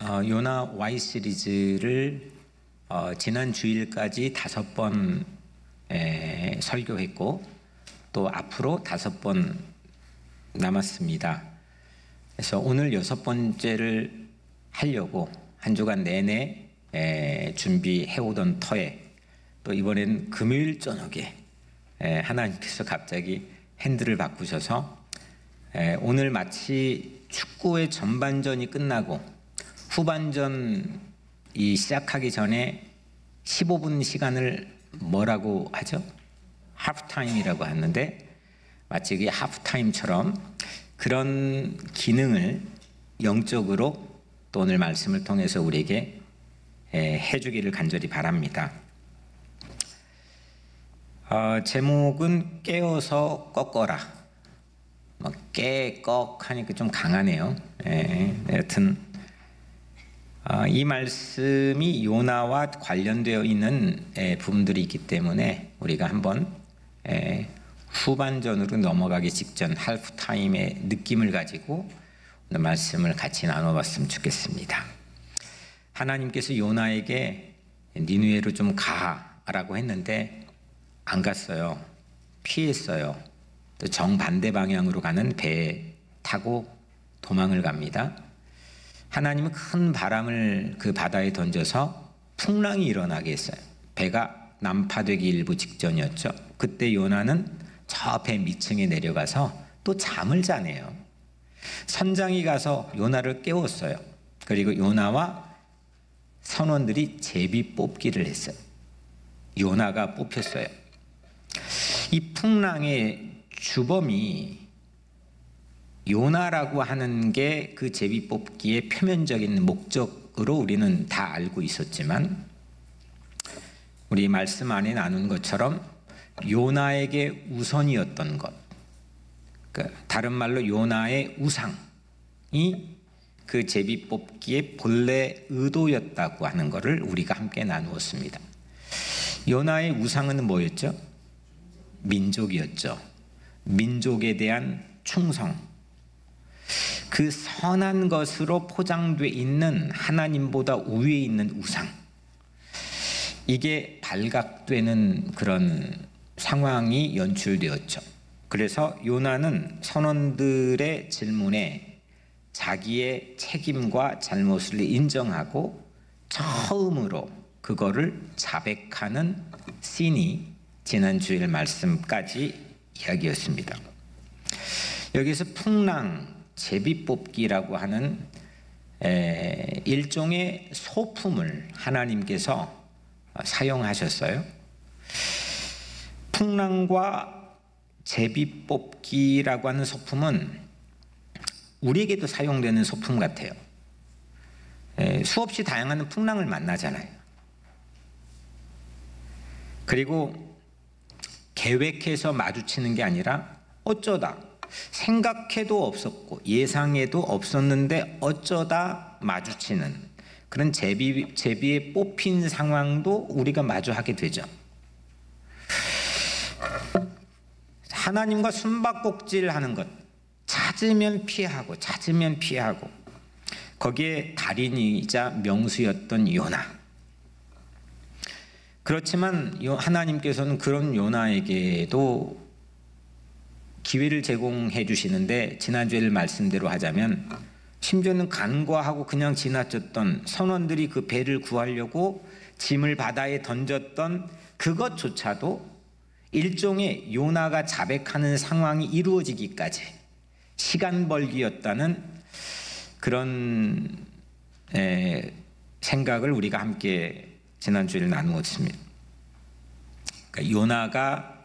요나 Y 시리즈를 지난 주일까지 5번 설교했고 또 앞으로 5번 남았습니다. 그래서 오늘 6번째를 하려고 한 주간 내내 준비해오던 터에 또 이번엔 금요일 저녁에 하나님께서 갑자기 핸들을 바꾸셔서 오늘 마치 축구의 전반전이 끝나고 후반전이 시작하기 전에 15분 시간을 뭐라고 하죠? 하프타임이라고 하는데 마치 이게 하프타임처럼 그런 기능을 영적으로 또 오늘 말씀을 통해서 우리에게 해주기를 간절히 바랍니다. 제목은 깨어서 꺾어라. 깨꺽 하니까 좀 강하네요. 여튼 이 말씀이 요나와 관련되어 있는 부분들이 있기 때문에 우리가 한번 후반전으로 넘어가기 직전 할프타임의 느낌을 가지고 오늘 말씀을 같이 나눠봤으면 좋겠습니다. 하나님께서 요나에게 니느웨로 좀 가라고 했는데 안 갔어요. 피했어요. 또 정반대 방향으로 가는 배 타고 도망을 갑니다. 하나님은 큰 바람을 그 바다에 던져서 풍랑이 일어나게 했어요. 배가 난파되기 일부 직전이었죠. 그때 요나는 저 배 밑층에 내려가서 또 잠을 자네요. 선장이 가서 요나를 깨웠어요. 그리고 요나와 선원들이 제비 뽑기를 했어요. 요나가 뽑혔어요. 이 풍랑의 주범이 요나라고 하는 게 그 제비 뽑기의 표면적인 목적으로 우리는 다 알고 있었지만 우리 말씀 안에 나눈 것처럼 요나에게 우선이었던 것, 다른 말로 요나의 우상이 그 제비 뽑기의 본래 의도였다고 하는 것을 우리가 함께 나누었습니다. 요나의 우상은 뭐였죠? 민족이었죠. 민족에 대한 충성, 그 선한 것으로 포장되어 있는 하나님보다 우위에 있는 우상, 이게 발각되는 그런 상황이 연출되었죠. 그래서 요나는 선원들의 질문에 자기의 책임과 잘못을 인정하고 처음으로 그거를 자백하는 씬이 지난 주일 말씀까지 이야기였습니다. 여기서 풍랑, 제비뽑기라고 하는 일종의 소품을 하나님께서 사용하셨어요. 풍랑과 제비뽑기라고 하는 소품은 우리에게도 사용되는 소품 같아요. 수없이 다양한 풍랑을 만나잖아요. 그리고 계획해서 마주치는 게 아니라 어쩌다 생각해도 없었고 예상해도 없었는데 어쩌다 마주치는 그런 제비에 뽑힌 상황도 우리가 마주하게 되죠. 하나님과 숨바꼭질하는 것, 찾으면 피하고 찾으면 피하고, 거기에 달인이자 명수였던 요나. 그렇지만 하나님께서는 그런 요나에게도 기회를 제공해 주시는데 지난주에 말씀대로 하자면 심지어는 간과하고 그냥 지나쳤던 선원들이 그 배를 구하려고 짐을 바다에 던졌던 그것조차도 일종의 요나가 자백하는 상황이 이루어지기까지 시간 벌기였다는 그런 생각을 우리가 함께 지난주에 나누었습니다. 그러니까 요나가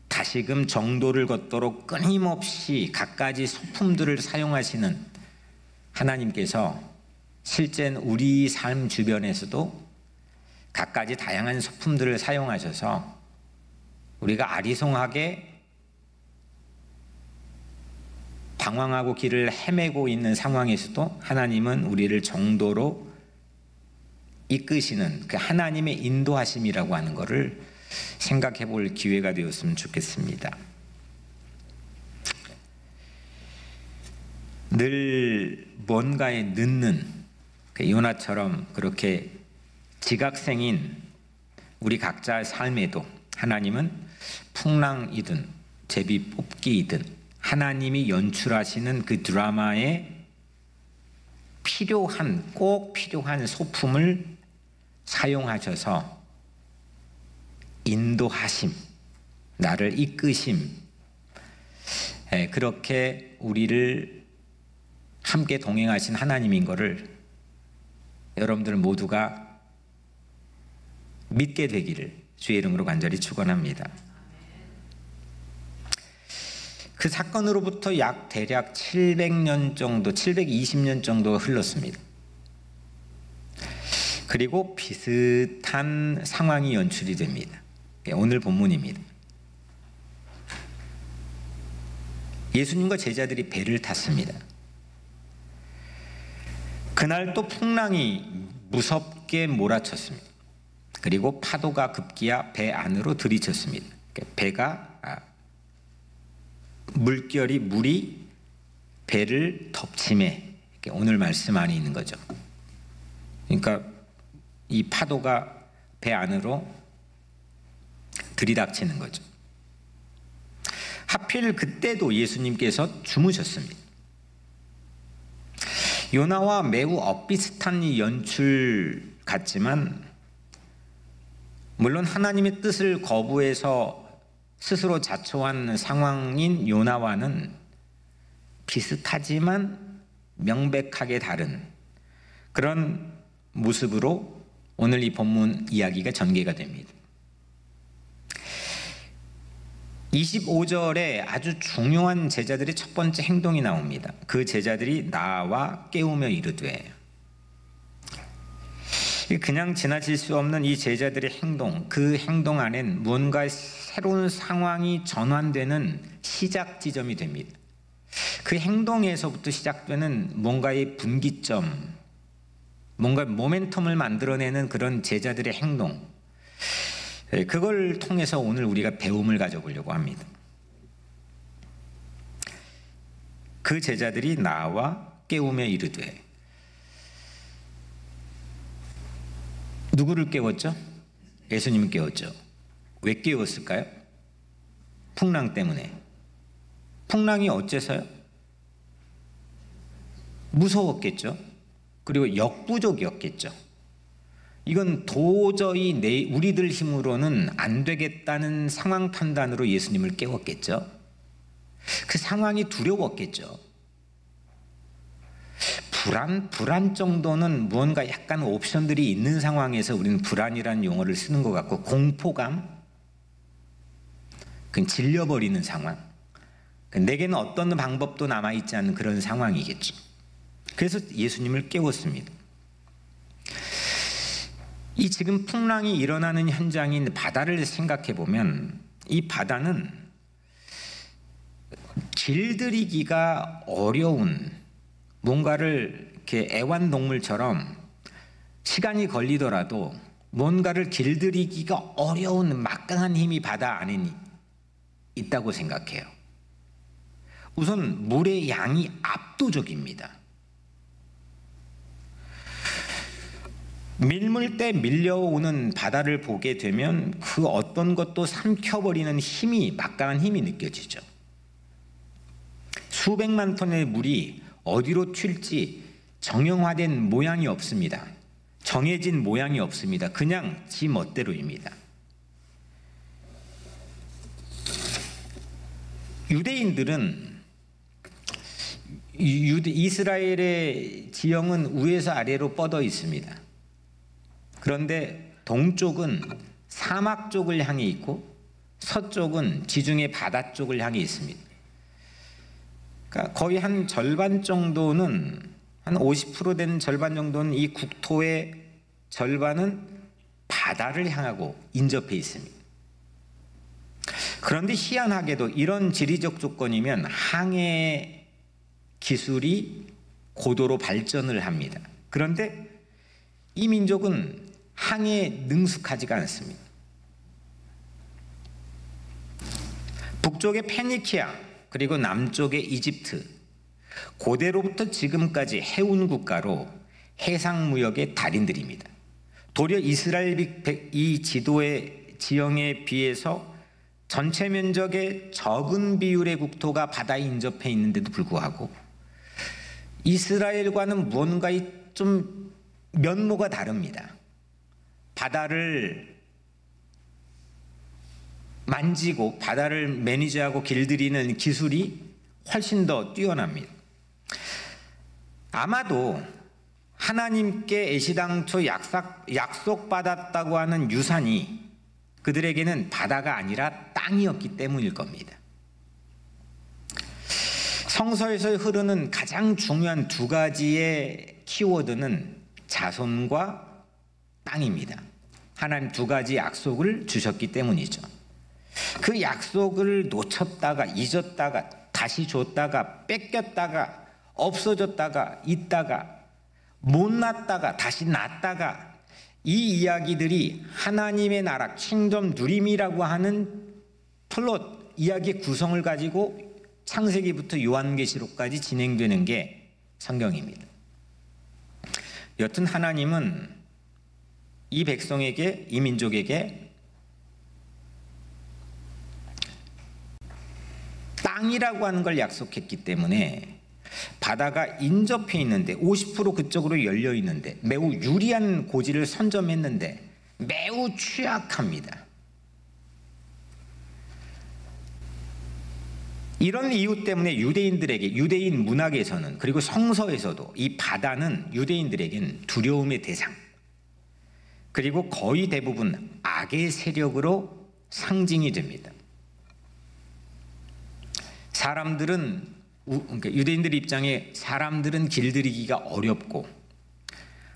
다시금 정도를 걷도록 끊임없이 갖가지 소품들을 사용하시는 하나님께서 실제는 우리 삶 주변에서도 갖가지 다양한 소품들을 사용하셔서 우리가 아리송하게 방황하고 길을 헤매고 있는 상황에서도 하나님은 우리를 정도로 이끄시는 그 하나님의 인도하심이라고 하는 것을 생각해 볼 기회가 되었으면 좋겠습니다. 늘 뭔가에 늦는 요나처럼 그렇게 지각생인 우리 각자의 삶에도 하나님은 풍랑이든 제비 뽑기이든 하나님이 연출하시는 그 드라마에 꼭 필요한 소품을 사용하셔서 인도하심, 나를 이끄심, 그렇게 우리를 함께 동행하신 하나님인 것을 여러분들 모두가 믿게 되기를 주의 이름으로 간절히 축원합니다. 그 사건으로부터 대략 700년 정도, 720년 정도 흘렀습니다. 그리고 비슷한 상황이 연출이 됩니다. 오늘 본문입니다. 예수님과 제자들이 배를 탔습니다. 그날 또 풍랑이 무섭게 몰아쳤습니다. 그리고 파도가 급기야 배 안으로 들이쳤습니다. 물이 배를 덮침에 오늘 말씀 안에 있는 거죠. 그러니까 이 파도가 배 안으로 들이닥치는 거죠. 하필 그때도 예수님께서 주무셨습니다. 요나와 매우 엇비슷한 이 연출 같지만 물론 하나님의 뜻을 거부해서 스스로 자초한 상황인 요나와는 비슷하지만 명백하게 다른 그런 모습으로 오늘 이 본문 이야기가 전개가 됩니다. 25절에 아주 중요한 제자들의 첫 번째 행동이 나옵니다. 그 제자들이 나와 깨우며 이르되, 그냥 지나칠 수 없는 이 제자들의 행동, 그 행동 안엔 무언가 새로운 상황이 전환되는 시작 지점이 됩니다. 그 행동에서부터 시작되는 뭔가의 분기점, 뭔가 모멘텀을 만들어내는 그런 제자들의 행동, 그걸 통해서 오늘 우리가 배움을 가져보려고 합니다. 그 제자들이 나와 깨우며 이르되, 누구를 깨웠죠? 예수님을 깨웠죠. 왜 깨웠을까요? 풍랑 때문에. 풍랑이 어째서요? 무서웠겠죠. 그리고 역부족이었겠죠. 이건 도저히 우리들 힘으로는 안 되겠다는 상황 판단으로 예수님을 깨웠겠죠. 그 상황이 두려웠겠죠. 불안 정도는 무언가 약간 옵션들이 있는 상황에서 우리는 불안이라는 용어를 쓰는 것 같고, 공포감, 그냥 질려버리는 상황, 내게는 어떤 방법도 남아있지 않은 그런 상황이겠죠. 그래서 예수님을 깨웠습니다. 이 지금 풍랑이 일어나는 현장인 바다를 생각해 보면, 이 바다는 길들이기가 어려운, 뭔가를 이렇게 애완동물처럼 시간이 걸리더라도 뭔가를 길들이기가 어려운 막강한 힘이 바다 안에 있다고 생각해요. 우선 물의 양이 압도적입니다. 밀물때 밀려오는 바다를 보게 되면 그 어떤 것도 삼켜버리는 힘이, 막강한 힘이 느껴지죠. 수백만 톤의 물이 어디로 튈지 정형화된 모양이 없습니다. 정해진 모양이 없습니다. 그냥 지 멋대로입니다. 유대인들은, 이스라엘의 지형은 위에서 아래로 뻗어 있습니다. 그런데 동쪽은 사막 쪽을 향해 있고 서쪽은 지중해 바다 쪽을 향해 있습니다. 그러니까 거의 한 절반 정도는, 한 50% 되는 절반 정도는, 이 국토의 절반은 바다를 향하고 인접해 있습니다. 그런데 희한하게도 이런 지리적 조건이면 항해 기술이 고도로 발전을 합니다. 그런데 이 민족은 항해에 능숙하지가 않습니다. 북쪽의 페니키아, 그리고 남쪽의 이집트, 고대로부터 지금까지 해운 국가로 해상무역의 달인들입니다. 도리어 이스라엘 이 지도의 지형에 비해서 전체 면적의 적은 비율의 국토가 바다에 인접해 있는데도 불구하고 이스라엘과는 무언가 좀 면모가 다릅니다. 바다를 만지고 바다를 매니지하고 길들이는 기술이 훨씬 더 뛰어납니다. 아마도 하나님께 애시당초 약속받았다고 하는 유산이 그들에게는 바다가 아니라 땅이었기 때문일 겁니다. 성서에서 흐르는 가장 중요한 두 가지의 키워드는 자손과 땅입니다. 하나님 두 가지 약속을 주셨기 때문이죠. 그 약속을 놓쳤다가 잊었다가 다시 줬다가 뺏겼다가 없어졌다가 있다가 못 났다가 다시 났다가 이 이야기들이 하나님의 나라 킹덤 누림이라고 하는 플롯 이야기의 구성을 가지고 창세기부터 요한계시록까지 진행되는 게 성경입니다. 여튼 하나님은 이 백성에게, 이 민족에게 땅이라고 하는 걸 약속했기 때문에 바다가 인접해 있는데 50% 그쪽으로 열려 있는데 매우 유리한 고지를 선점했는데 매우 취약합니다. 이런 이유 때문에 유대인들에게, 유대인 문학에서는 그리고 성서에서도 이 바다는 유대인들에겐 두려움의 대상, 그리고 거의 대부분 악의 세력으로 상징이 됩니다. 그러니까 유대인들 입장에 사람들은 길들이기가 어렵고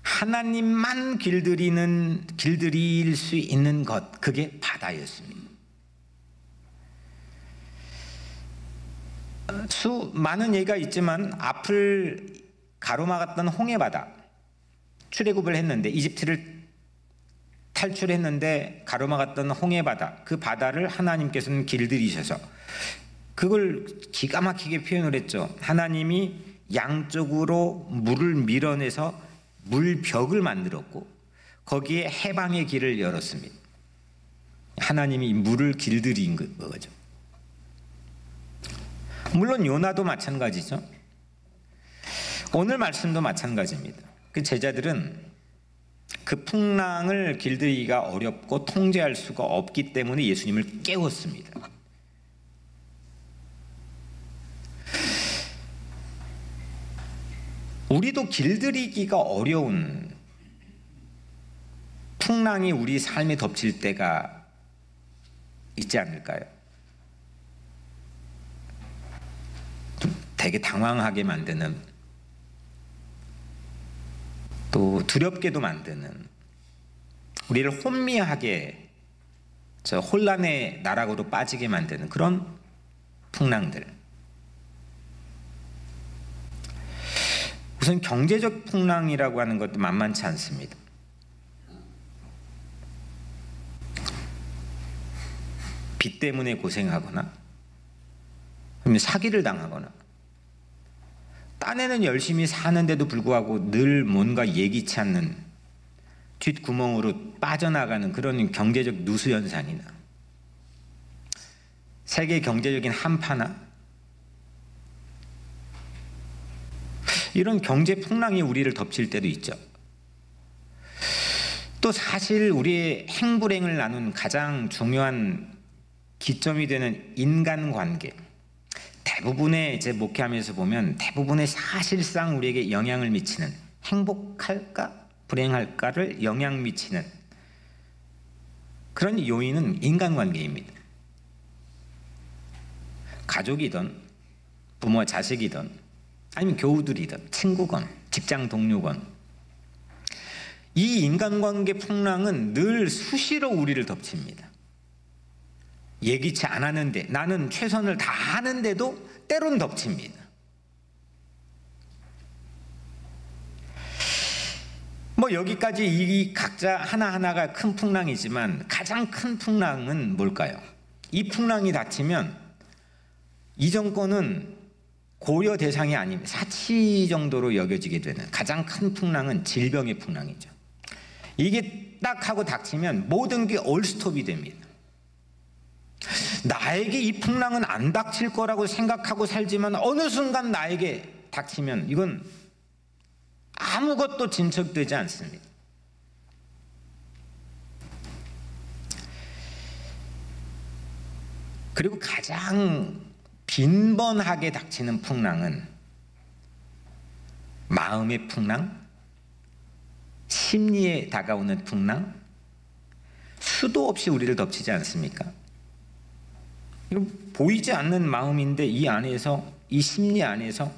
하나님만 길들일 수 있는 것, 그게 바다였습니다. 많은 예가 있지만 앞을 가로막았던 홍해바다, 출애굽을 했는데 이집트를 탈출했는데 가로막았던 홍해바다, 그 바다를 하나님께서는 길들이셔서 그걸 기가 막히게 표현을 했죠. 하나님이 양쪽으로 물을 밀어내서 물벽을 만들었고 거기에 해방의 길을 열었습니다. 하나님이 물을 길들인 거죠. 물론 요나도 마찬가지죠. 오늘 말씀도 마찬가지입니다. 그 제자들은 그 풍랑을 길들이기가 어렵고 통제할 수가 없기 때문에 예수님을 깨웠습니다. 우리도 길들이기가 어려운 풍랑이 우리 삶에 덮칠 때가 있지 않을까요? 되게 당황하게 만드는, 또 두렵게도 만드는, 우리를 혼미하게 혼란의 나락으로 빠지게 만드는 그런 풍랑들. 우선 경제적 풍랑이라고 하는 것도 만만치 않습니다. 빚 때문에 고생하거나 아니면 사기를 당하거나, 딴에는 열심히 사는데도 불구하고 늘 뭔가 예기치 않는 뒷구멍으로 빠져나가는 그런 경제적 누수연산이나 세계 경제적인 한파나 이런 경제 풍랑이 우리를 덮칠 때도 있죠. 또 사실 우리의 행불행을 나눈 가장 중요한 기점이 되는 인간관계, 대부분의 제 목회하면서 보면 대부분의 사실상 우리에게 영향을 미치는, 행복할까 불행할까를 영향 미치는 그런 요인은 인간관계입니다. 가족이든 부모와 자식이든 아니면 교우들이든 친구건 직장 동료건, 이 인간관계 풍랑은 늘 수시로 우리를 덮칩니다. 예기치 않았는데, 나는 최선을 다하는데도 때론 덮칩니다. 여기까지 이 각자 하나하나가 큰 풍랑이지만 가장 큰 풍랑은 뭘까요? 이 풍랑이 닥치면 이 정권은 고려 대상이 아닌 사치 정도로 여겨지게 되는 가장 큰 풍랑은 질병의 풍랑이죠. 이게 딱 하고 닥치면 모든 게 올스톱이 됩니다. 나에게 이 풍랑은 안 닥칠 거라고 생각하고 살지만 어느 순간 나에게 닥치면 이건 아무것도 진척되지 않습니다. 그리고 가장 빈번하게 닥치는 풍랑은 마음의 풍랑, 심리에 다가오는 풍랑, 수도 없이 우리를 덮치지 않습니까? 이거 보이지 않는 마음인데 이 안에서, 이 심리 안에서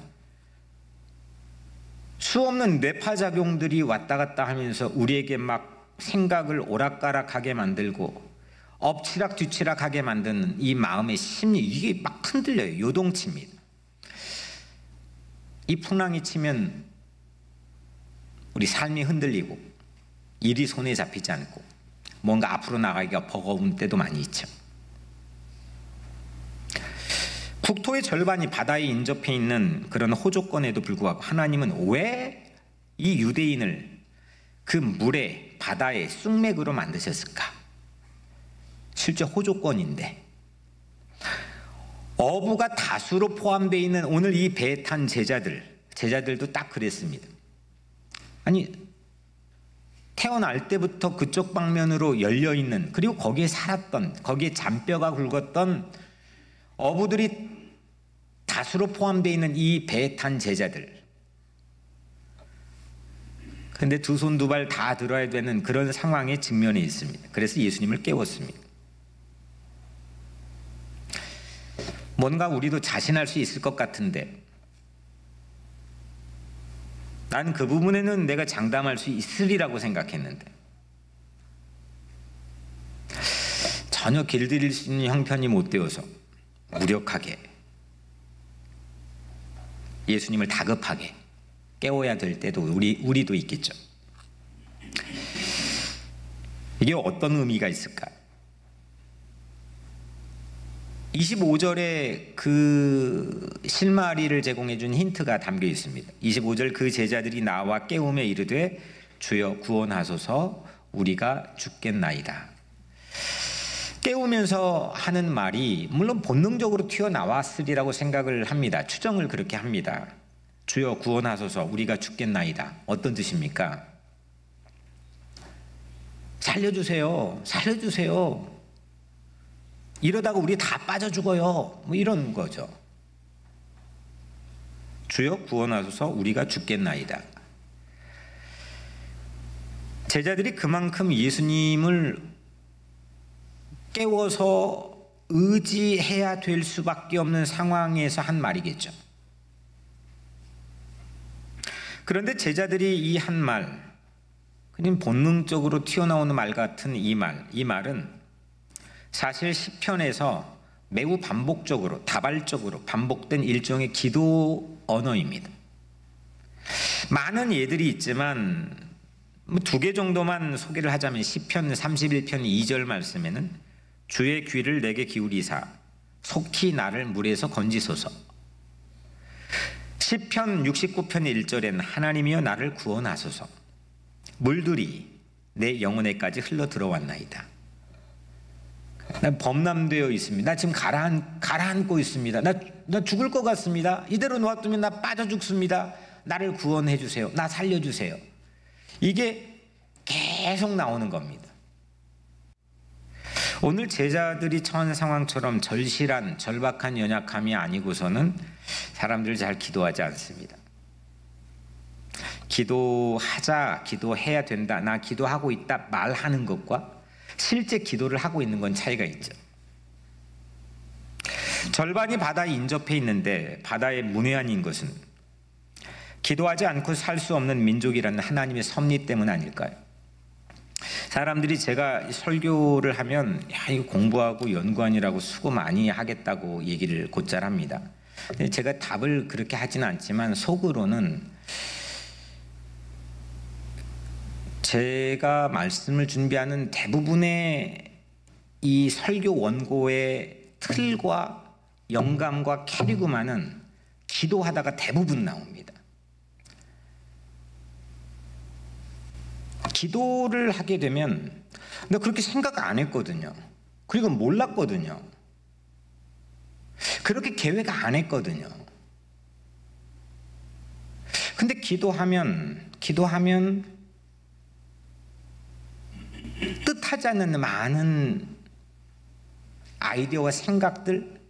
수없는 뇌파작용들이 왔다 갔다 하면서 우리에게 막 생각을 오락가락하게 만들고 엎치락 뒤치락하게 만드는 이 마음의 심리, 이게 막 흔들려요. 요동칩니다. 이 풍랑이 치면 우리 삶이 흔들리고 일이 손에 잡히지 않고 뭔가 앞으로 나가기가 버거운 때도 많이 있죠. 국토의 절반이 바다에 인접해 있는 그런 호조권에도 불구하고 하나님은 왜 이 유대인을 그 물에, 바다의 쑥맥으로 만드셨을까? 실제 호조권인데 어부가 다수로 포함되어 있는 오늘 이 배에 탄 제자들도 딱 그랬습니다. 아니, 태어날 때부터 그쪽 방면으로 열려있는, 그리고 거기에 살았던, 거기에 잔뼈가 굵었던 어부들이 다수로 포함되어 있는 이 배에 탄 제자들, 근데 두 손 두 발 다 들어야 되는 그런 상황에 직면해 있습니다. 그래서 예수님을 깨웠습니다. 뭔가 우리도 자신할 수 있을 것 같은데 난 그 부분에는 내가 장담할 수 있으리라고 생각했는데 전혀 길들일 수 있는 형편이 못 되어서 무력하게 예수님을 다급하게 깨워야 될 때도 우리도 있겠죠. 이게 어떤 의미가 있을까? 25절에 그 실마리를 제공해 준 힌트가 담겨 있습니다. 25절, 그 제자들이 나와 깨우며 이르되 주여 구원하소서 우리가 죽겠나이다. 깨우면서 하는 말이 물론 본능적으로 튀어나왔으리라고 생각을 합니다. 추정을 그렇게 합니다. 주여 구원하소서 우리가 죽겠나이다. 어떤 뜻입니까? 살려주세요. 살려주세요. 이러다가 우리 다 빠져 죽어요. 뭐 이런 거죠. 주여 구원하소서 우리가 죽겠나이다. 제자들이 그만큼 예수님을 깨워서 의지해야 될 수밖에 없는 상황에서 한 말이겠죠. 그런데 제자들이 이 한 말, 그냥 본능적으로 튀어나오는 말 같은 이 말은 사실 시편에서 매우 반복적으로, 다발적으로 반복된 일종의 기도 언어입니다. 많은 예들이 있지만 두 개 정도만 소개를 하자면 시편 31편 2절 말씀에는 주의 귀를 내게 기울이사 속히 나를 물에서 건지소서. 시편 69편 1절에는 하나님이여 나를 구원하소서. 물들이 내 영혼에까지 흘러 들어왔나이다. 나 범람되어 있습니다. 나 지금 가라앉고 있습니다. 나 죽을 것 같습니다. 이대로 놓아두면 나 빠져 죽습니다. 나를 구원해 주세요. 나 살려주세요. 이게 계속 나오는 겁니다. 오늘 제자들이 처한 상황처럼 절실한 절박한 연약함이 아니고서는 사람들 잘 기도하지 않습니다. 기도하자, 기도해야 된다, 나 기도하고 있다 말하는 것과 실제 기도를 하고 있는 건 차이가 있죠. 절반이 바다에 인접해 있는데 바다에 문외한인 것은 기도하지 않고 살 수 없는 민족이라는 하나님의 섭리 때문 아닐까요? 사람들이 제가 설교를 하면 야, 이거 공부하고 연구하느라고 수고 많이 하겠다고 얘기를 곧잘 합니다. 제가 답을 그렇게 하지는 않지만 속으로는 제가 말씀을 준비하는 대부분의 이 설교 원고의 틀과 영감과 캐리그만은 기도하다가 대부분 나옵니다. 기도를 하게 되면 나 그렇게 생각 안 했거든요. 그리고 몰랐거든요. 그렇게 계획 안 했거든요. 근데 기도하면 뜻하지 않는 많은 아이디어와 생각들,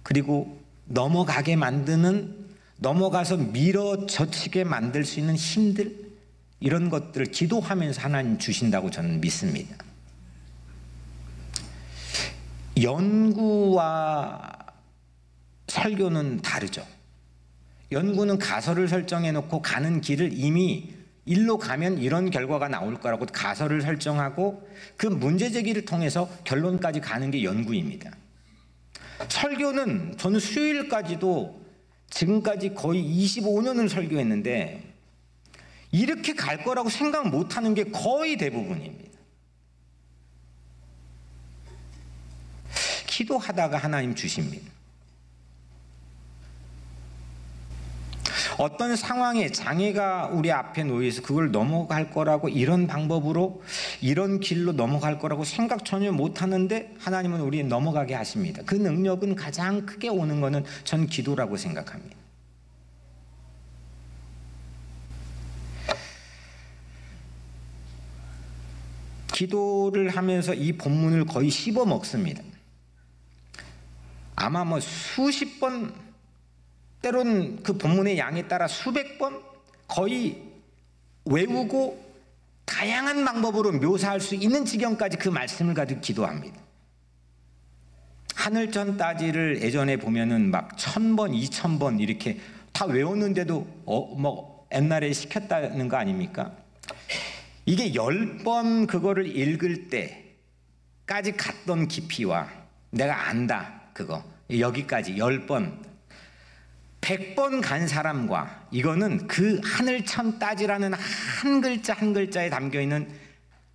그리고 넘어가게 만드는, 넘어가서 밀어젖히게 만들 수 있는 힘들, 이런 것들을 기도하면서 하나님 주신다고 저는 믿습니다. 연구와 설교는 다르죠. 연구는 가설을 설정해 놓고 가는 길을 이미 일로 가면 이런 결과가 나올 거라고 가설을 설정하고 그 문제 제기를 통해서 결론까지 가는 게 연구입니다. 설교는 저는 수요일까지도 지금까지 거의 25년을 설교했는데 이렇게 갈 거라고 생각 못하는 게 거의 대부분입니다. 기도하다가 하나님 주십니다. 어떤 상황에 장애가 우리 앞에 놓여서 그걸 넘어갈 거라고 이런 방법으로 이런 길로 넘어갈 거라고 생각 전혀 못하는데 하나님은 우리 넘어가게 하십니다. 그 능력은 가장 크게 오는 것은 전 기도라고 생각합니다. 기도를 하면서 이 본문을 거의 씹어 먹습니다. 아마 뭐 수십 번, 때론 그 본문의 양에 따라 수백 번 거의 외우고 다양한 방법으로 묘사할 수 있는 지경까지 그 말씀을 가지고 기도합니다. 하늘천 따지를 예전에 보면은 막 1000번, 2000번 이렇게 다 외웠는데도 뭐 옛날에 시켰다는 거 아닙니까? 이게 10번 그거를 읽을 때까지 갔던 깊이와 내가 안다 그거 여기까지 10번 100번 간 사람과 이거는 그 하늘천 따지라는 한 글자 한 글자에 담겨있는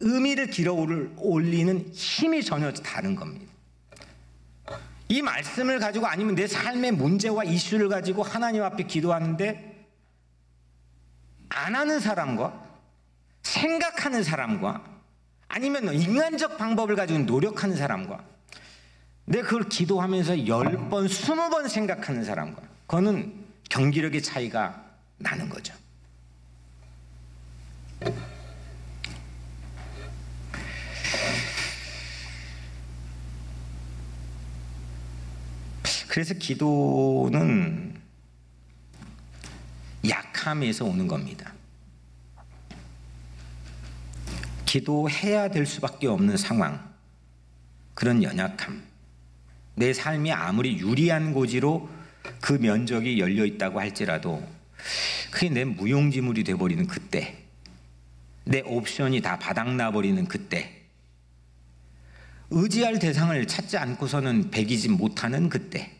의미를 길어 올리는 힘이 전혀 다른 겁니다. 이 말씀을 가지고 아니면 내 삶의 문제와 이슈를 가지고 하나님 앞에 기도하는데 안 하는 사람과 생각하는 사람과 아니면 인간적 방법을 가지고 노력하는 사람과 내가 그걸 기도하면서 10번, 20번 생각하는 사람과 그거는 경기력의 차이가 나는 거죠. 그래서 기도는 약함에서 오는 겁니다. 기도해야 될 수밖에 없는 상황, 그런 연약함, 내 삶이 아무리 유리한 고지로 그 면적이 열려 있다고 할지라도 그게 내 무용지물이 돼버리는 그때, 내 옵션이 다 바닥나 버리는 그때, 의지할 대상을 찾지 않고서는 배기지 못하는 그때,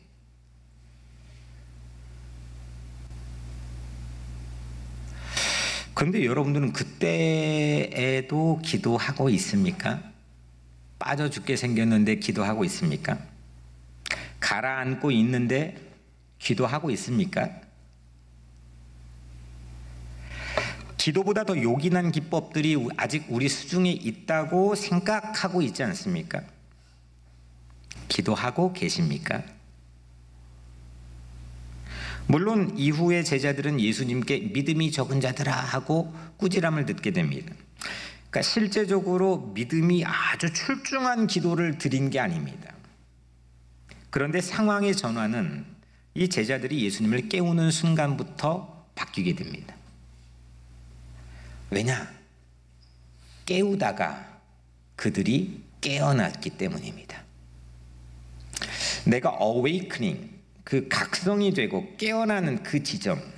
그런데 여러분들은 그때에도 기도하고 있습니까? 빠져 죽게 생겼는데 기도하고 있습니까? 가라앉고 있는데 기도하고 있습니까? 기도보다 더 요긴한 기법들이 아직 우리 수중에 있다고 생각하고 있지 않습니까? 기도하고 계십니까? 물론 이후에 제자들은 예수님께 믿음이 적은 자들아 하고 꾸지람을 듣게 됩니다. 그러니까 실제적으로 믿음이 아주 출중한 기도를 드린 게 아닙니다. 그런데 상황의 전환은 이 제자들이 예수님을 깨우는 순간부터 바뀌게 됩니다. 왜냐? 깨우다가 그들이 깨어났기 때문입니다. 내가 awakening, 그 각성이 되고 깨어나는 그 지점은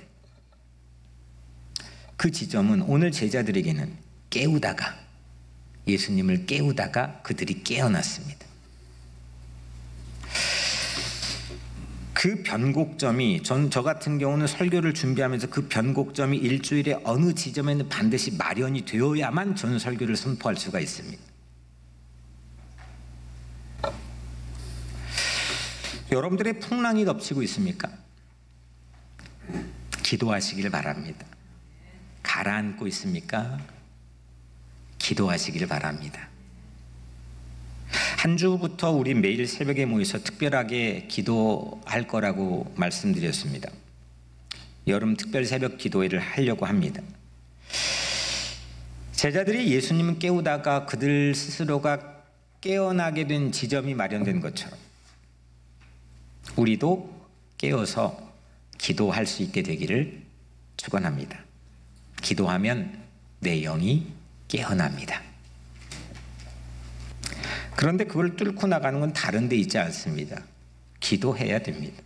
오늘 제자들에게는 깨우다가, 예수님을 깨우다가 그들이 깨어났습니다. 그 변곡점이 저 같은 경우는 설교를 준비하면서 그 변곡점이 일주일에 어느 지점에는 반드시 마련이 되어야만 저는 설교를 선포할 수가 있습니다. 여러분들의 풍랑이 덮치고 있습니까? 기도하시길 바랍니다. 가라앉고 있습니까? 기도하시길 바랍니다. 한 주부터 우리 매일 새벽에 모여서 특별하게 기도할 거라고 말씀드렸습니다. 여름 특별 새벽 기도회를 하려고 합니다. 제자들이 예수님을 깨우다가 그들 스스로가 깨어나게 된 지점이 마련된 것처럼 우리도 깨어서 기도할 수 있게 되기를 축원합니다. 기도하면 내 영이 깨어납니다. 그런데 그걸 뚫고 나가는 건 다른 데 있지 않습니다. 기도해야 됩니다.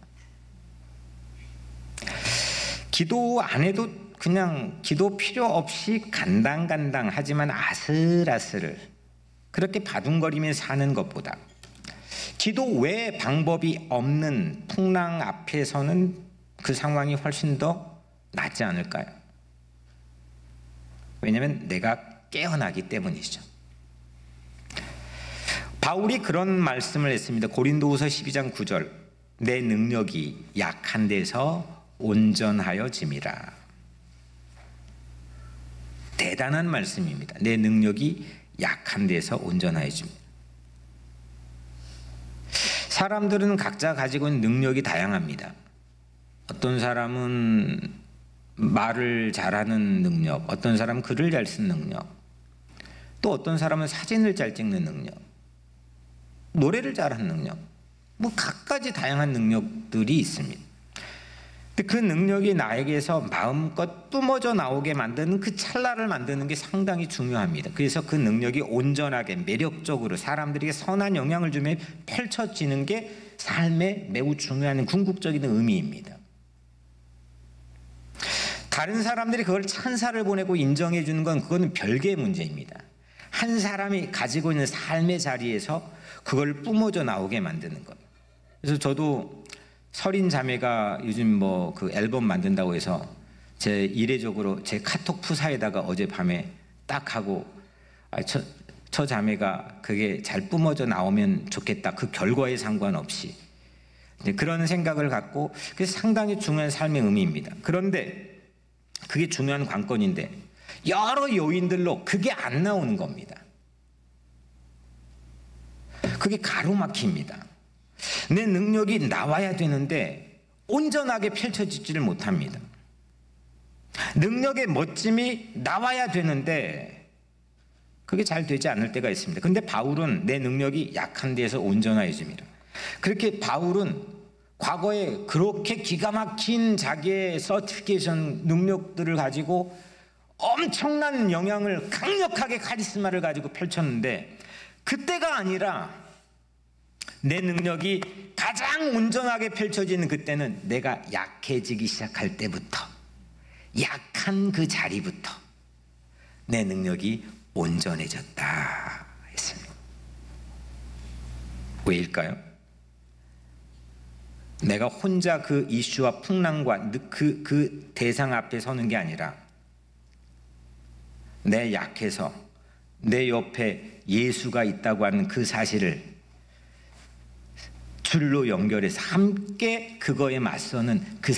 기도 안 해도 그냥 기도 필요 없이 간당간당 하지만 아슬아슬 그렇게 바둥거리며 사는 것보다 기도 외 방법이 없는 풍랑 앞에서는 그 상황이 훨씬 더 낫지 않을까요? 왜냐하면 내가 깨어나기 때문이죠. 바울이 그런 말씀을 했습니다. 고린도후서 12장 9절 내 능력이 약한 데서 온전하여짐이라. 대단한 말씀입니다. 내 능력이 약한 데서 온전하여짐이라. 사람들은 각자 가지고 있는 능력이 다양합니다. 어떤 사람은 말을 잘하는 능력, 어떤 사람은 글을 잘 쓰는 능력, 또 어떤 사람은 사진을 잘 찍는 능력, 노래를 잘하는 능력, 뭐 각가지 다양한 능력들이 있습니다. 근데 그 능력이 나에게서 마음껏 뿜어져 나오게 만드는 그 찰나를 만드는 게 상당히 중요합니다. 그래서 그 능력이 온전하게 매력적으로 사람들에게 선한 영향을 주며 펼쳐지는 게 삶에 매우 중요한 궁극적인 의미입니다. 다른 사람들이 그걸 찬사를 보내고 인정해 주는 건 그거는 별개의 문제입니다. 한 사람이 가지고 있는 삶의 자리에서 그걸 뿜어져 나오게 만드는 것. 그래서 저도 설인 자매가 요즘 뭐 그 앨범 만든다고 해서 제 이례적으로 제 카톡 푸사에다가 어젯밤에 딱 하고 저 자매가 그게 잘 뿜어져 나오면 좋겠다. 그 결과에 상관없이 그런 생각을 갖고 그게 상당히 중요한 삶의 의미입니다. 그런데 그게 중요한 관건인데 여러 요인들로 그게 안 나오는 겁니다. 그게 가로막힙니다. 내 능력이 나와야 되는데 온전하게 펼쳐지지를 못합니다. 능력의 멋짐이 나와야 되는데 그게 잘 되지 않을 때가 있습니다. 그런데 바울은 내 능력이 약한 데에서 온전해집니다. 그렇게 바울은 과거에 그렇게 기가 막힌 자기의 서티피케이션 능력들을 가지고 엄청난 영향을 강력하게 카리스마를 가지고 펼쳤는데 그때가 아니라 내 능력이 가장 온전하게 펼쳐지는 그때는 내가 약해지기 시작할 때부터 약한 그 자리부터 내 능력이 온전해졌다 했습니다. 왜일까요? 내가 혼자 그 이슈와 풍랑과 그 대상 앞에 서는 게 아니라 내 약해서 내 옆에 예수가 있다고 하는 그 사실을 줄로 연결해서 함께 그거에 맞서는 그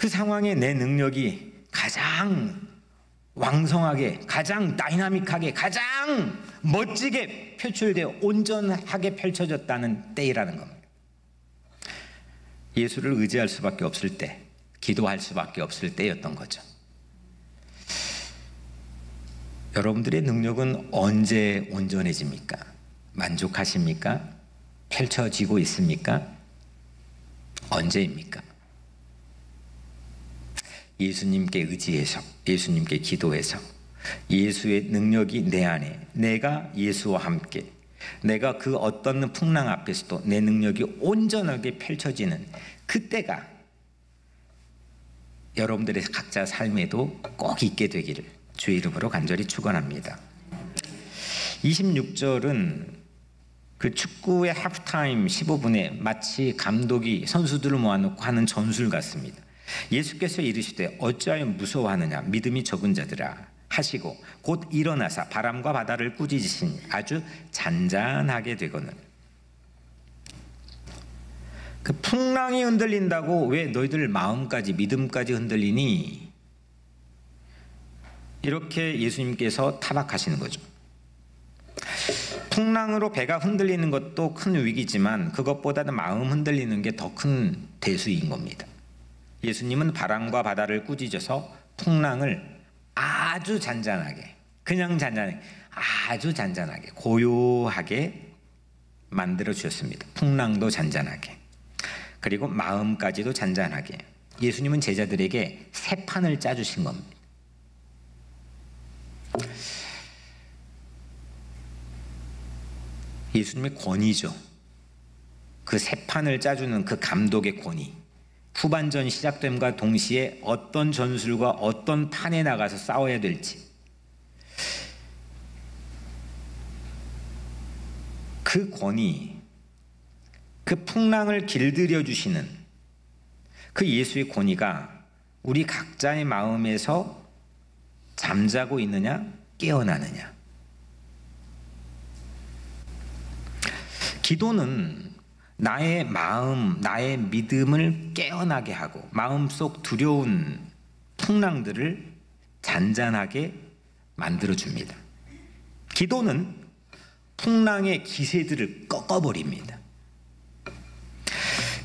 상황에 내 능력이 가장 왕성하게, 가장 다이나믹하게, 가장 멋지게 표출되어 온전하게 펼쳐졌다는 때이라는 겁니다. 예수를 의지할 수밖에 없을 때, 기도할 수밖에 없을 때였던 거죠. 여러분들의 능력은 언제 온전해집니까? 만족하십니까? 펼쳐지고 있습니까? 언제입니까? 예수님께 의지해서, 예수님께 기도해서 예수의 능력이 내 안에, 내가 예수와 함께, 내가 그 어떤 풍랑 앞에서도 내 능력이 온전하게 펼쳐지는 그때가 여러분들의 각자 삶에도 꼭 있게 되기를 주의 이름으로 간절히 축원합니다. 26절은 그 축구의 하프타임 15분에 마치 감독이 선수들을 모아놓고 하는 전술 같습니다. 예수께서 이르시되 어찌하여 무서워하느냐 믿음이 적은 자들아 하시고 곧 일어나사 바람과 바다를 꾸짖으시니 아주 잔잔하게 되거늘. 그 풍랑이 흔들린다고 왜 너희들 마음까지 믿음까지 흔들리니? 이렇게 예수님께서 타박하시는 거죠. 풍랑으로 배가 흔들리는 것도 큰 위기지만 그것보다는 마음 흔들리는 게 더 큰 대수인 겁니다. 예수님은 바람과 바다를 꾸짖어서 풍랑을 아주 잔잔하게, 그냥 잔잔하게, 아주 잔잔하게, 고요하게 만들어 주셨습니다. 풍랑도 잔잔하게, 그리고 마음까지도 잔잔하게. 예수님은 제자들에게 새 판을 짜주신 겁니다. 예수님의 권위죠. 그 새 판을 짜주는 그 감독의 권위. 후반전 시작됨과 동시에 어떤 전술과 어떤 판에 나가서 싸워야 될지, 그 권위, 그 풍랑을 길들여 주시는 그 예수의 권위가 우리 각자의 마음에서 잠자고 있느냐 깨어나느냐. 기도는 나의 마음, 나의 믿음을 깨어나게 하고 마음속 두려운 풍랑들을 잔잔하게 만들어줍니다. 기도는 풍랑의 기세들을 꺾어버립니다.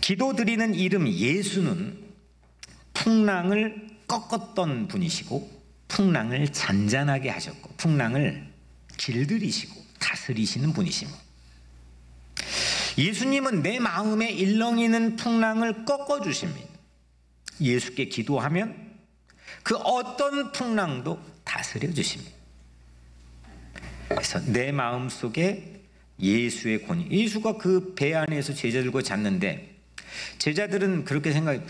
기도드리는 이름 예수는 풍랑을 꺾었던 분이시고 풍랑을 잔잔하게 하셨고 풍랑을 길들이시고 다스리시는 분이십니다. 예수님은 내 마음에 일렁이는 풍랑을 꺾어주십니다. 예수께 기도하면 그 어떤 풍랑도 다스려 주십니다. 그래서 내 마음속에 예수의 권위, 예수가 그 배 안에서 제자들과 잤는데 제자들은 그렇게 생각해요.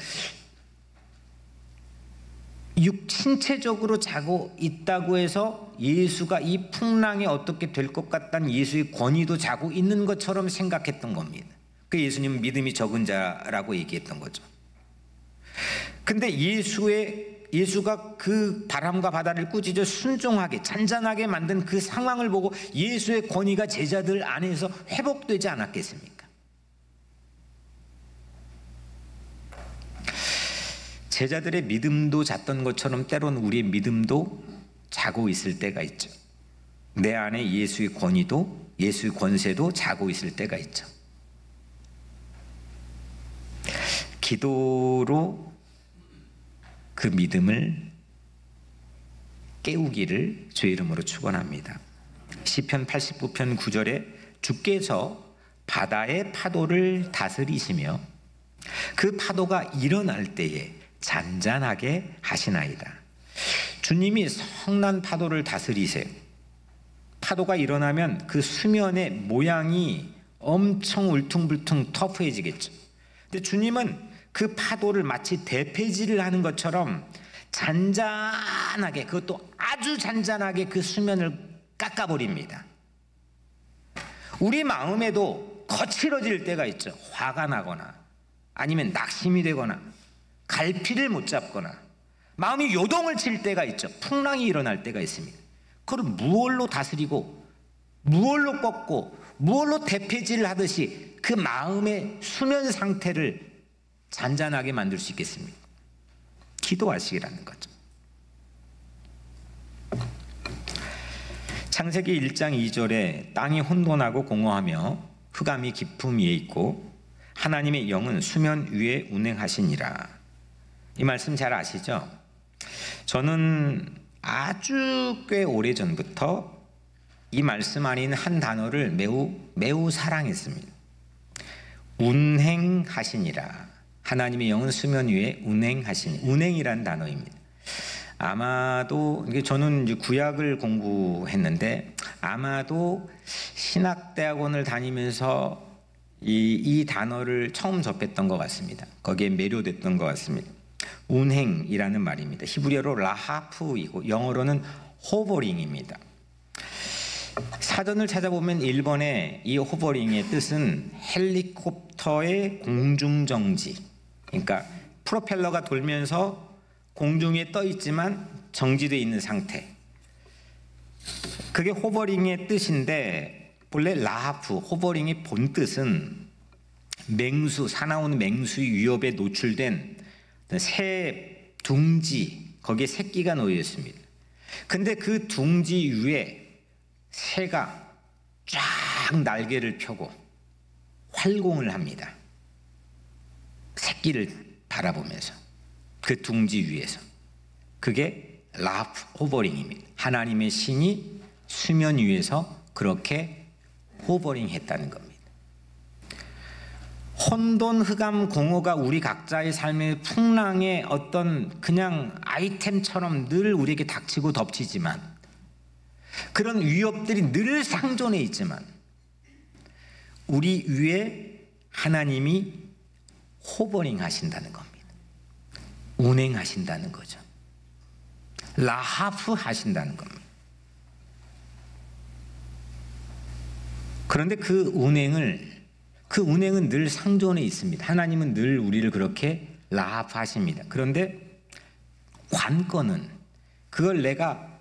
신체적으로 자고 있다고 해서 예수가 이 풍랑에 어떻게 될 것 같다는 예수의 권위도 자고 있는 것처럼 생각했던 겁니다. 그 예수님은 믿음이 적은 자라고 얘기했던 거죠. 근데 예수가 그 바람과 바다를 꾸짖어 순종하게 잔잔하게 만든 그 상황을 보고 예수의 권위가 제자들 안에서 회복되지 않았겠습니까? 제자들의 믿음도 잤던 것처럼 때로는 우리의 믿음도 자고 있을 때가 있죠. 내 안에 예수의 권위도, 예수의 권세도 자고 있을 때가 있죠. 기도로 그 믿음을 깨우기를 주의 이름으로 축원합니다. 시편 89편 9절에 주께서 바다의 파도를 다스리시며 그 파도가 일어날 때에 잔잔하게 하시나이다. 주님이 성난 파도를 다스리세요. 파도가 일어나면 그 수면의 모양이 엄청 울퉁불퉁 터프해지겠죠. 근데 주님은 그 파도를 마치 대패질을 하는 것처럼 잔잔하게, 그것도 아주 잔잔하게 그 수면을 깎아버립니다. 우리 마음에도 거칠어질 때가 있죠. 화가 나거나 아니면 낙심이 되거나 갈피를 못 잡거나 마음이 요동을 칠 때가 있죠. 풍랑이 일어날 때가 있습니다. 그걸 무얼로 다스리고 무얼로 꺾고 무얼로 대패질을 하듯이 그 마음의 수면 상태를 잔잔하게 만들 수 있겠습니까? 기도하시기라는 거죠. 창세기 1장 2절에 땅이 혼돈하고 공허하며 흑암이 깊음 위에 있고 하나님의 영은 수면 위에 운행하시니라. 이 말씀 잘 아시죠? 저는 아주 꽤 오래전부터 이 말씀 안에 있는 한 단어를 매우 사랑했습니다. 운행하시니라. 하나님의 영은 수면 위에 운행하시니. 운행이란 단어입니다. 아마도 저는 이제 구약을 공부했는데 아마도 신학대학원을 다니면서 이 단어를 처음 접했던 것 같습니다. 거기에 매료됐던 것 같습니다. 운행이라는 말입니다. 히브리어로 라하프이고 영어로는 호버링입니다. 사전을 찾아보면 일본의 이 호버링의 뜻은 헬리콥터의 공중정지, 그러니까 프로펠러가 돌면서 공중에 떠 있지만 정지되어 있는 상태, 그게 호버링의 뜻인데 본래 라하프, 호버링의 본 뜻은 맹수, 사나운 맹수의 위협에 노출된 새 둥지, 거기에 새끼가 놓여 있습니다. 근데 그 둥지 위에 새가 쫙 날개를 펴고 활공을 합니다. 새끼를 바라보면서 그 둥지 위에서. 그게 라프 호버링입니다. 하나님의 신이 수면 위에서 그렇게 호버링 했다는 겁니다. 혼돈, 흑암, 공허가 우리 각자의 삶의 풍랑의 어떤 그냥 아이템처럼 늘 우리에게 닥치고 덮치지만, 그런 위협들이 늘 상존해 있지만 우리 위에 하나님이 호버링 하신다는 겁니다. 운행하신다는 거죠. 라하프 하신다는 겁니다. 그런데 그 운행은 늘 상존해 있습니다. 하나님은 늘 우리를 그렇게 라하프 하십니다. 그런데 관건은 그걸 내가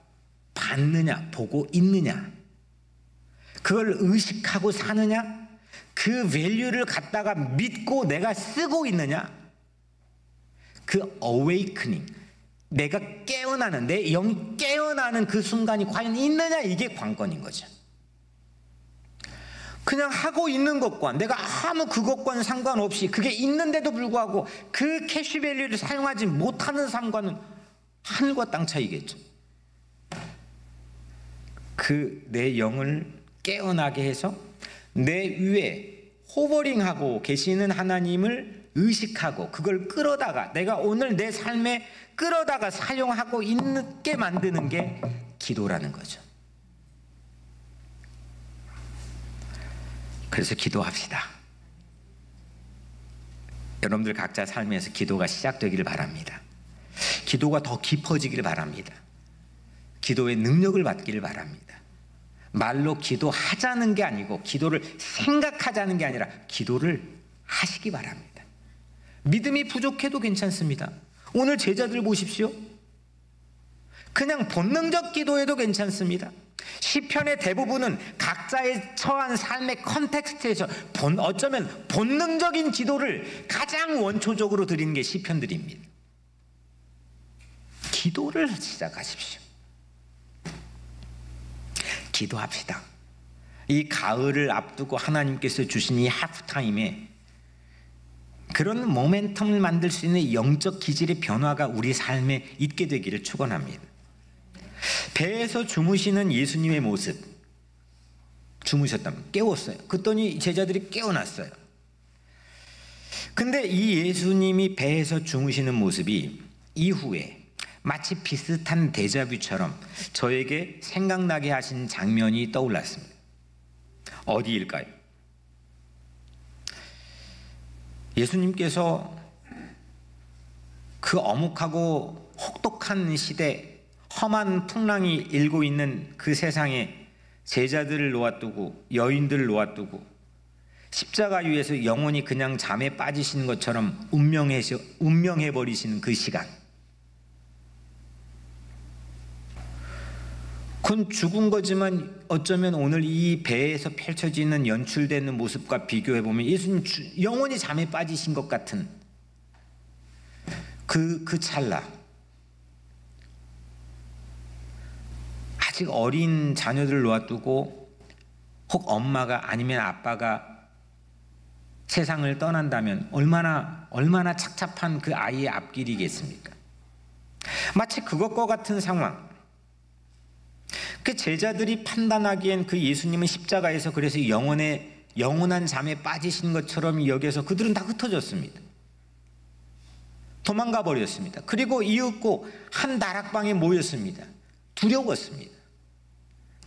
받느냐, 보고 있느냐, 그걸 의식하고 사느냐, 그 밸류를 갖다가 믿고 내가 쓰고 있느냐, 그 awakening, 내가 깨어나는, 내 영이 깨어나는 그 순간이 과연 있느냐, 이게 관건인 거죠. 그냥 하고 있는 것과 내가 아무 그것과는 상관없이 그게 있는데도 불구하고 그 캐시밸류를 사용하지 못하는 삶과는 하늘과 땅 차이겠죠. 그 내 영을 깨어나게 해서 내 위에 호버링하고 계시는 하나님을 의식하고 그걸 끌어다가 내가 오늘 내 삶에 끌어다가 사용하고 있게 만드는 게 기도라는 거죠. 그래서 기도합시다. 여러분들 각자 삶에서 기도가 시작되기를 바랍니다. 기도가 더 깊어지기를 바랍니다. 기도의 능력을 받기를 바랍니다. 말로 기도하자는 게 아니고 기도를 생각하자는 게 아니라 기도를 하시기 바랍니다. 믿음이 부족해도 괜찮습니다. 오늘 제자들 보십시오. 그냥 본능적 기도해도 괜찮습니다. 시편의 대부분은 각자의 처한 삶의 컨텍스트에서 어쩌면 본능적인 기도를 가장 원초적으로 드리는 게 시편들입니다. 기도를 시작하십시오. 기도합시다. 이 가을을 앞두고 하나님께서 주신 이 하프타임에 그런 모멘텀을 만들 수 있는 영적 기질의 변화가 우리 삶에 있게 되기를 축원합니다. 배에서 주무시는 예수님의 모습, 주무셨다면 깨웠어요. 그랬더니 제자들이 깨어났어요. 근데 이 예수님이 배에서 주무시는 모습이 이후에 마치 비슷한 데자뷰처럼 저에게 생각나게 하신 장면이 떠올랐습니다. 어디일까요? 예수님께서 그 엄혹하고 혹독한 시대, 험한 풍랑이 일고 있는 그 세상에 제자들을 놓아두고 여인들을 놓아두고 십자가 위에서 영원히 그냥 잠에 빠지시는 것처럼 운명해버리시는 그 시간, 그건 죽은 거지만 어쩌면 오늘 이 배에서 펼쳐지는 연출되는 모습과 비교해보면 예수님 영원히 잠에 빠지신 것 같은 그 찰나, 아직 어린 자녀들을 놓아두고 혹 엄마가 아니면 아빠가 세상을 떠난다면 얼마나 착잡한 그 아이의 앞길이겠습니까? 마치 그것과 같은 상황. 그 제자들이 판단하기엔 그 예수님은 십자가에서 그래서 영원한 잠에 빠지신 것처럼 여겨서 그들은 다 흩어졌습니다. 도망가 버렸습니다. 그리고 이윽고 한 다락방에 모였습니다. 두려웠습니다.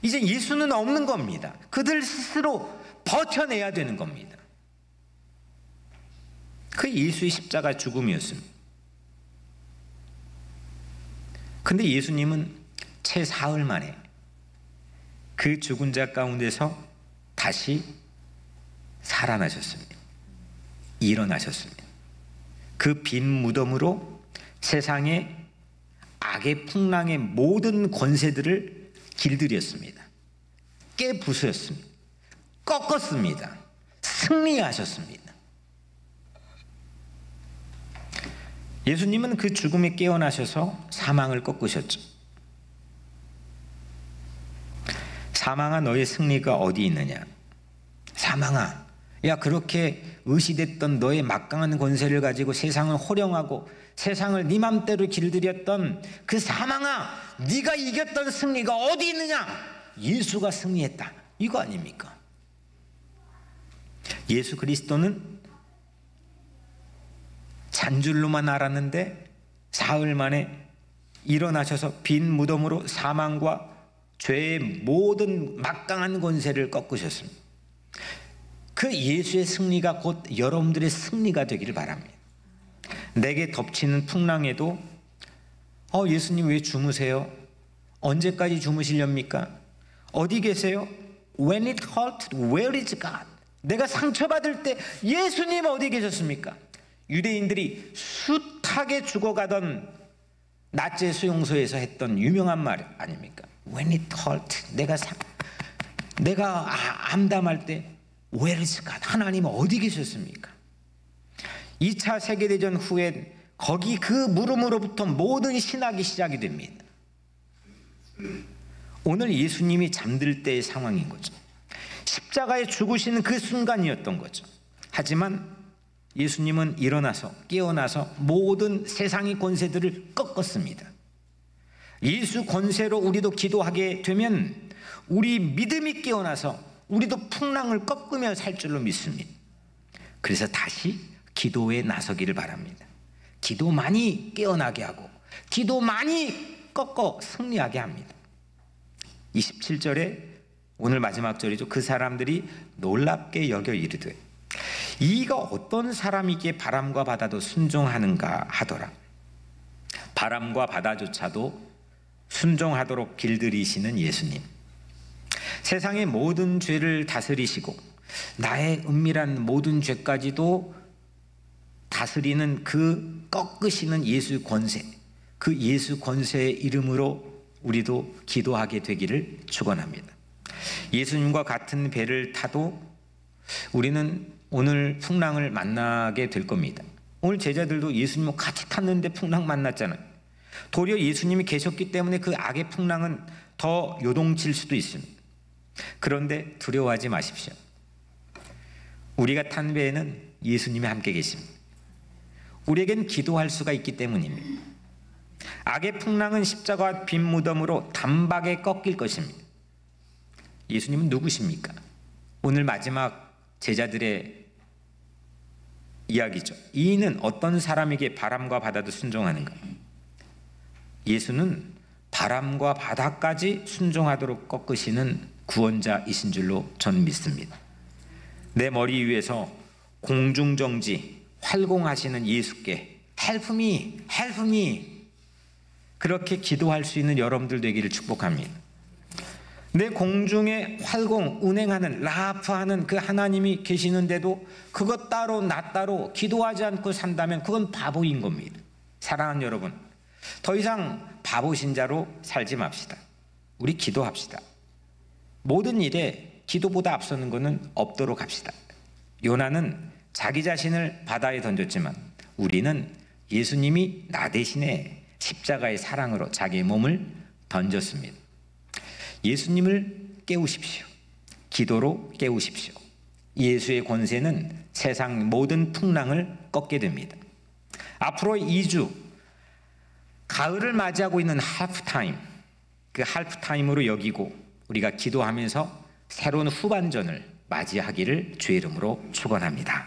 이제 예수는 없는 겁니다. 그들 스스로 버텨내야 되는 겁니다. 그 예수의 십자가 죽음이었습니다. 근데 예수님은 채 사흘 만에 그 죽은 자 가운데서 다시 살아나셨습니다. 일어나셨습니다. 그 빈 무덤으로 세상의 악의 풍랑의 모든 권세들을 길들였습니다. 깨부수셨습니다. 꺾었습니다. 승리하셨습니다. 예수님은 그 죽음에 깨어나셔서 사망을 꺾으셨죠. 사망아, 너의 승리가 어디 있느냐? 사망아, 야, 그렇게 의시됐던 너의 막강한 권세를 가지고 세상을 호령하고 세상을 네 맘대로 길들였던 그 사망아, 네가 이겼던 승리가 어디 있느냐? 예수가 승리했다, 이거 아닙니까? 예수 그리스도는 잔줄로만 알았는데 사흘 만에 일어나셔서 빈 무덤으로 사망과 죄의 모든 막강한 권세를 꺾으셨습니다. 그 예수의 승리가 곧 여러분들의 승리가 되기를 바랍니다. 내게 덮치는 풍랑에도 예수님 왜 주무세요? 언제까지 주무시렵니까? 어디 계세요? When it hurt, where is God? 내가 상처받을 때 예수님 어디 계셨습니까? 유대인들이 숱하게 죽어가던 나체 수용소에서 했던 유명한 말 아닙니까? When it hurt, 내가 암담할 때 Where is God? 하나님 어디 계셨습니까? 2차 세계대전 후에 거기 그 물음으로부터 모든 신학이 시작이 됩니다. 오늘 예수님이 잠들 때의 상황인 거죠. 십자가에 죽으시는 그 순간이었던 거죠. 하지만 예수님은 일어나서 깨어나서 모든 세상의 권세들을 꺾었습니다. 예수 권세로 우리도 기도하게 되면 우리 믿음이 깨어나서 우리도 풍랑을 꺾으며 살 줄로 믿습니다. 그래서 다시 기도에 나서기를 바랍니다. 기도 많이 깨어나게 하고 기도 많이 꺾어 승리하게 합니다. 27절에 오늘 마지막 절이죠. 그 사람들이 놀랍게 여겨 이르되 이가 어떤 사람이기에 바람과 바다도 순종하는가 하더라. 바람과 바다조차도 순종하도록 길들이시는 예수님, 세상의 모든 죄를 다스리시고 나의 은밀한 모든 죄까지도 다스리는 그 꺾으시는 예수 권세, 그 예수 권세의 이름으로 우리도 기도하게 되기를 축원합니다. 예수님과 같은 배를 타도 우리는 오늘 풍랑을 만나게 될 겁니다. 오늘 제자들도 예수님과 같이 탔는데 풍랑 만났잖아요. 도리어 예수님이 계셨기 때문에 그 악의 풍랑은 더 요동칠 수도 있습니다. 그런데 두려워하지 마십시오. 우리가 탄 배에는 예수님이 함께 계십니다. 우리에겐 기도할 수가 있기 때문입니다. 악의 풍랑은 십자가와 빈 무덤으로 단박에 꺾일 것입니다. 예수님은 누구십니까? 오늘 마지막 제자들의 이야기죠. 이는 어떤 사람에게 바람과 바다도 순종하는가? 예수는 바람과 바다까지 순종하도록 꺾으시는 구원자이신 줄로 저는 믿습니다. 내 머리 위에서 공중정지 활공하시는 예수께 Help me, help me 그렇게 기도할 수 있는 여러분들 되기를 축복합니다. 내 공중에 활공 운행하는 라프하는 그 하나님이 계시는데도 그것 따로 나 따로 기도하지 않고 산다면 그건 바보인 겁니다. 사랑하는 여러분, 더 이상 바보 신자로 살지 맙시다. 우리 기도합시다. 모든 일에 기도보다 앞서는 것은 없도록 합시다. 요나는 자기 자신을 바다에 던졌지만 우리는 예수님이 나 대신에 십자가의 사랑으로 자기의 몸을 던졌습니다. 예수님을 깨우십시오. 기도로 깨우십시오. 예수의 권세는 세상 모든 풍랑을 꺾게 됩니다. 앞으로 2주 가을을 맞이하고 있는 하프타임, 그 하프타임으로 여기고 우리가 기도하면서 새로운 후반전을 맞이하기를 주의 이름으로 축원합니다.